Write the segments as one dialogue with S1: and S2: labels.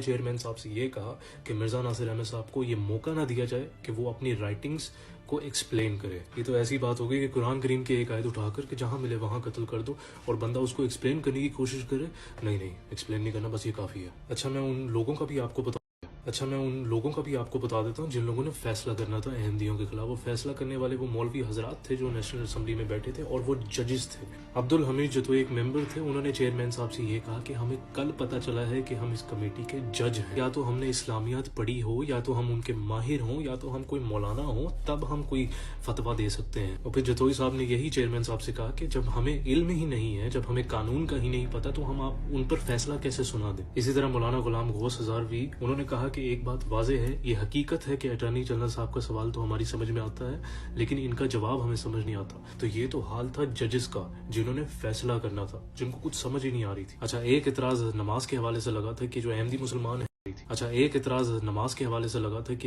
S1: Chairman साहब से ये कहा कि मिर्ज़ा नासिर अहमद साहब को ये मौका ना दिया जाए कि वो अपनी राइटिंग्स को एक्सप्लेन करे। ये तो ऐसी बात हो गई कि कुरान करीम की एक आयत उठाकर के जहाँ मिले वहाँ कत्ल कर दो और बंदा उसको एक्सप्लेन करने की कोशिश करे। नहीं, एक्सप्लेन नहीं करना, बस ये काफ़ी है। अच्छा मैं उन लोगों का भी आपको बता देता हूँ जिन लोगों ने फैसला करना था अहमदियों के खिलाफ। वो फैसला करने वाले वो मौलवी हजरात थे जो नेशनल असम्बली में बैठे थे और वो जजेस थे। अब्दुल हमीद जो तो एक मेंबर थे, उन्होंने चेयरमैन साहब से ये कहा कि हमें कल पता चला है कि हम इस कमेटी के जज हैं। या तो हमने इस्लामियात पढ़ी हो, या तो हम उनके माहिर हों, या तो हम कोई मौलाना हो, तब हम कोई फतवा दे सकते हैं। और फिर जतोई साहब ने यही चेयरमैन साहब से कहा कि जब हमें इल्म ही नहीं है, जब हमें कानून का ही नहीं पता, तो हम आप उन पर फैसला कैसे सुना दें। इसी तरह मौलाना गुलाम गौस हज़ारवी, उन्होंने कहा कि एक बात वाज़ेह है, ये हकीकत है कि अटॉर्नी जनरल साहब का सवाल तो हमारी समझ में आता है, लेकिन इनका जवाब हमें समझ नहीं आता। तो ये तो हाल था जजेस का, जिन्होंने फैसला करना था, जिनको कुछ समझ ही नहीं आ रही थी। अच्छा एक इतराज नमाज के हवाले से लगा था कि जो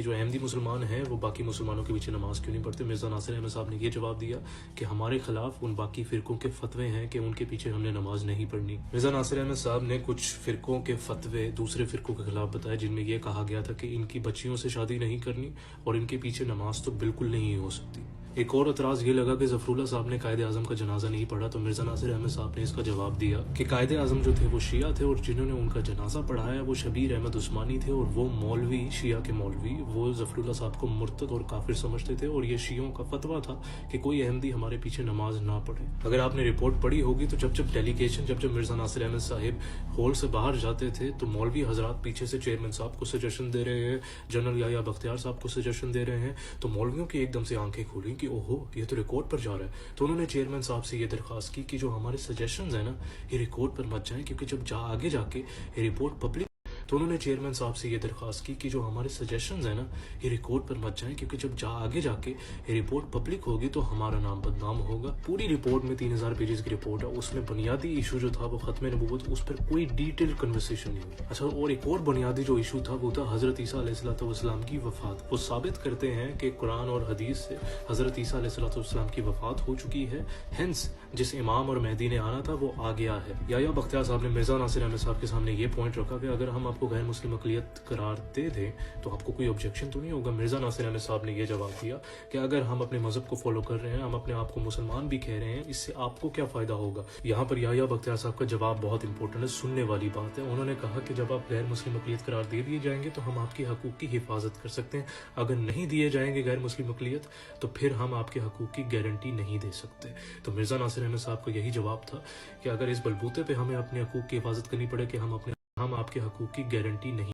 S1: अहमदी मुसलमान हैं वो बाकी मुसलमानों के पीछे नमाज क्यों नहीं पढ़ते। मिर्ज़ा नासिर अहमद साहब ने ये जवाब दिया कि हमारे खिलाफ उन बाकी फिरकों के फतवे हैं कि उनके पीछे हमने नमाज नहीं पढ़नी। मिर्ज़ा नासिर अहमद साहब ने कुछ फिरकों के फतवे दूसरे फिरकों के खिलाफ बताए, जिनमें यह कहा गया था कि इनकी बच्चियों से शादी नहीं करनी और इनके पीछे नमाज तो बिल्कुल नहीं हो सकती। एक और एतराज़ ये लगा कि ज़फ़रुल्लाह साहब ने कायदे आज़म का जनाजा नहीं पढ़ा, तो मिर्ज़ा नासिर अहमद साहब ने इसका जवाब दिया कि कायदे आज़म जो थे वो शिया थे और जिन्होंने उनका जनाजा पढ़ाया वो शबीर अहमद उस्मानी थे, और वो मौलवी, शिया के मौलवी, वो ज़फ़रुल्लाह साहब को मुर्तद और काफिर समझते थे, और ये शियों का फतवा था कि कोई अहमदी हमारे पीछे नमाज ना पढ़े। अगर आपने रिपोर्ट पढ़ी होगी तो जब डेलीगेशन जब मिर्ज़ा नासिर अहमद साहिब हॉल से बाहर जाते थे तो मौलवी हजरात पीछे से चेयरमैन साहब को सजेशन दे रहे हैं, जनरल याया बख्तियार साहब को सजेशन दे रहे हैं, तो मौलवियों की एकदम से आंखें खुली कि ओहो ये तो रिकॉर्ड पर जा रहा है। तो उन्होंने चेयरमैन साहब से ये दरख्वास्त की कि जो हमारे सजेशंस हैं ना, ये रिकॉर्ड पर मत जाएं, क्योंकि जब आगे जाके ये रिपोर्ट पब्लिक होगी तो हमारा नाम बदनाम होगा। पूरी रिपोर्ट में 3000 पेजेस की रिपोर्ट है, उसमें बुनियादी इशू जो था वो खत्म नबूवत, उस पर कोई डिटेल कन्वर्सेशन नहीं हुई। अच्छा और एक और बुनियादी जो इशू था वो था हज़रत ईसा अलैहिस्सलाम की वफ़ात। वो साबित करते हैं कि कुरान और हदीस से हज़रत ईसा अलैहिस्सलाम की वफ़ात हो चुकी है, हेंस जिस इमाम और मेहदी ने आना था वो आ गया है। याया बख्तियार साहब ने मिर्ज़ा नासिर अहमद साहब के सामने ये पॉइंट रखा कि अगर हम आपको गैर मुस्लिम अक़लियत करार दे दें तो आपको कोई ऑब्जेक्शन तो नहीं होगा। मिर्ज़ा नासिर अहमद साहब ने ये जवाब दिया कि अगर हम अपने मज़हब को फॉलो कर रहे हैं, हम अपने आप को मुसलमान भी कह रहे हैं, इससे आपको क्या फ़ायदा होगा। यहाँ पर याया बख्तियार साहब का जवाब बहुत इंपॉर्टेंट है, सुनने वाली बात है। उन्होंने कहा कि जब आप गैर मुस्लिम अक़लियत करार दे दिए जाएंगे तो हम आपके हकूक़ की हिफाजत कर सकते हैं, अगर नहीं दिए जाएंगे गैर मुस्लिम अक़लियत तो फिर हम आपके हकूक़ की गारंटी नहीं दे सकते। तो मिर्ज़ा नासिर अहमद साहब का यही जवाब था कि अगर इस बलबूते पे हमें अपने हकूक़ की हिफाजत करनी पड़े कि हम आपके हकूक़ की गारंटी नहीं